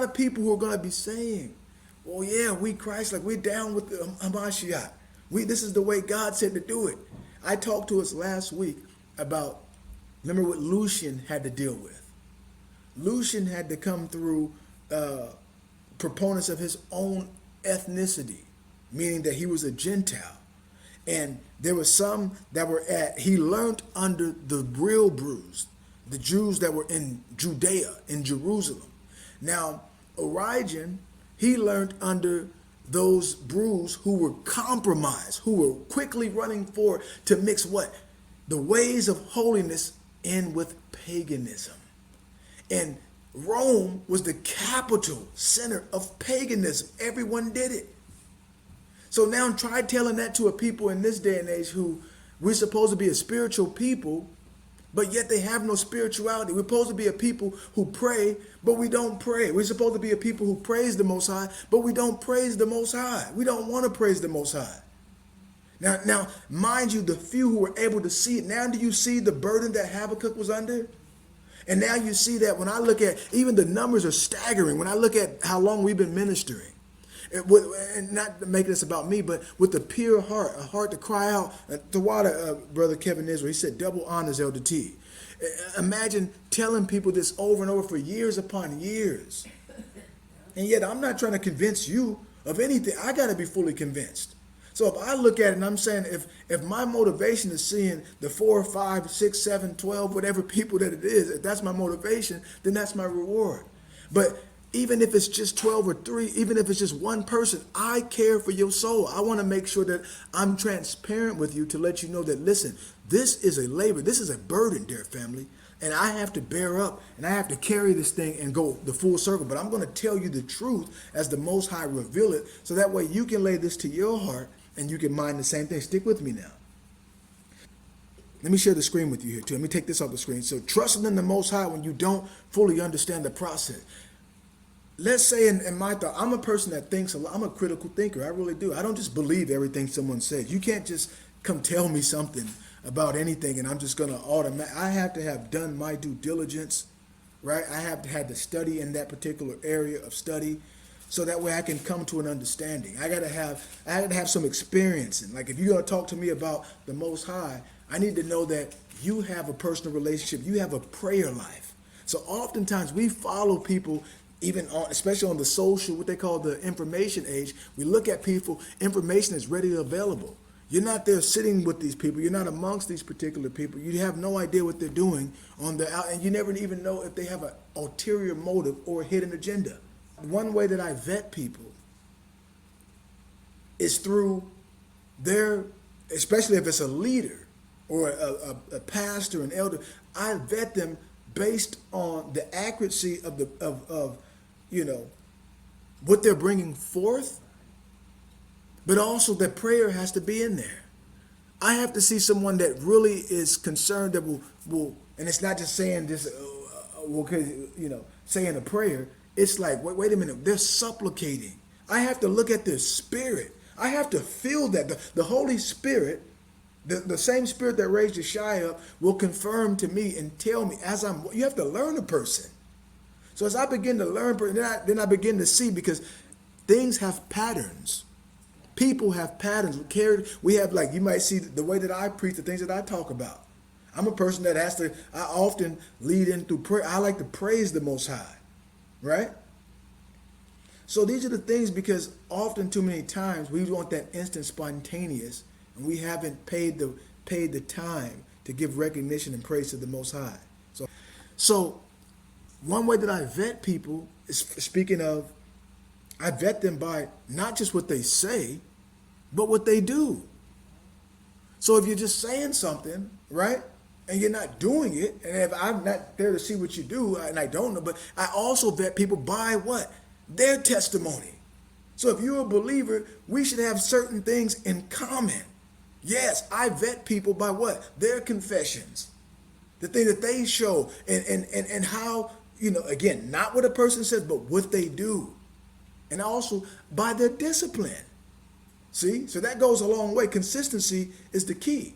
A lot of people who are going to be saying, well, yeah, we Christ, like we're down with the Hamashiach. This is the way God said to do it. I talked to us last week about, remember what Lucian had to deal with. Lucian had to come through proponents of his own ethnicity, meaning that he was a Gentile. And there were some that were he learned under the real Jews, the Jews that were in Judea, in Jerusalem. Now, Origen, he learned under those brews who were compromised, who were quickly running forward to mix what? The ways of holiness in with paganism. And Rome was the capital center of paganism. Everyone did it. So now try telling that to a people in this day and age who we're supposed to be a spiritual people, but yet they have no spirituality. We're supposed to be a people who pray, but we don't pray. We're supposed to be a people who praise the Most High, but we don't praise the Most High. We don't want to praise the Most High. Now, mind you, the few who were able to see it, now do you see the burden that Habakkuk was under? And now you see that when I look at, even the numbers are staggering. When I look at how long we've been ministering, and not making this about me, but with a pure heart, a heart to cry out. Tawada, Brother Kevin Israel, he said, double honors, Elder T. Imagine telling people this over and over for years upon years. And yet I'm not trying to convince you of anything. I got to be fully convinced. So if I look at it and I'm saying if my motivation is seeing the 4, 5, 6, 7, 12, whatever people that it is, if that's my motivation, then that's my reward. But even if it's just 12 or 3, even if it's just one person, I care for your soul. I want to make sure that I'm transparent with you to let you know that, listen, this is a labor. This is a burden, dear family. And I have to bear up and I have to carry this thing and go the full circle. But I'm going to tell you the truth as the Most High reveal it. So that way you can lay this to your heart and you can mind the same thing. Stick with me now. Let me share the screen with you here too. Let me take this off the screen. So trusting in the Most High when you don't fully understand the process. Let's say in my thought, I'm a person that thinks a lot. I'm a critical thinker. I really do. I don't just believe everything someone says. You can't just come tell me something about anything and I'm just going to automatically. I have to have done my due diligence, right? I have had to study in that particular area of study so that way I can come to an understanding. I got to have some experience. And like if you're going to talk to me about the Most High, I need to know that you have a personal relationship. You have a prayer life. So oftentimes we follow people even on, especially on the social, what they call the information age, we look at people, information is readily available. You're not there sitting with these people. You're not amongst these particular people. You have no idea what they're doing on the out, and you never even know if they have an ulterior motive or a hidden agenda. One way that I vet people is through their, especially if it's a leader or a pastor, an elder, I vet them based on the accuracy of you know, what they're bringing forth, but also that prayer has to be in there. I have to see someone that really is concerned that will and it's not just saying this, you know, saying a prayer. It's like, wait a minute, they're supplicating. I have to look at their spirit. I have to feel that. The Holy Spirit, the same Spirit that raised Yeshua up, will confirm to me and tell me as you have to learn a person. So as I begin to learn, then I begin to see, because things have patterns. People have patterns. We have, like, you might see the way that I preach, the things that I talk about. I'm a person that I often lead in through prayer. I like to praise the Most High, right? So these are the things, because often too many times we want that instant spontaneous, and we haven't paid the time to give recognition and praise to the Most High. So one way that I vet people is, speaking of, I vet them by not just what they say, but what they do. So if you're just saying something, right, and you're not doing it, and if I'm not there to see what you do, and I don't know, but I also vet people by what? Their testimony. So if you're a believer, we should have certain things in common. Yes, I vet people by what? Their confessions. The thing that they show, and how, you know, again, not what a person says, but what they do. And also by their discipline. See? So that goes a long way. Consistency is the key.